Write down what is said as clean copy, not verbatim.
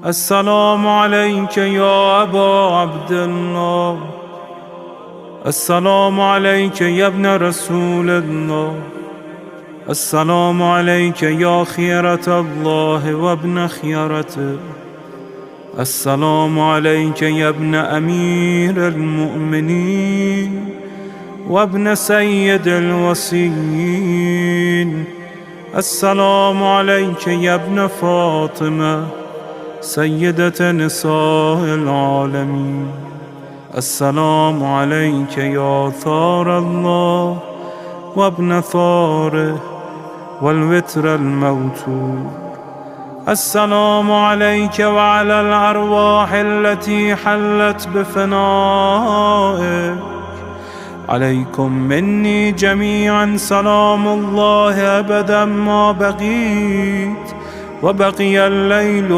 السلام عليك يا أبا عبد الله. السلام عليك يا ابن رسول الله. السلام عليك يا خيرة الله وابن خيرته. السلام عليك يا ابن أمير المؤمنين وابن سيد الوصيين. السلام عليك يا ابن فاطمة سيدة نساء العالمين. السلام عليك يا ثار الله وابن ثاره والوتر الموتور. السلام عليك وعلى الأرواح التي حلت بفنائك. عليكم مني جميعا سلام الله أبدا ما بقيت وبقي الليل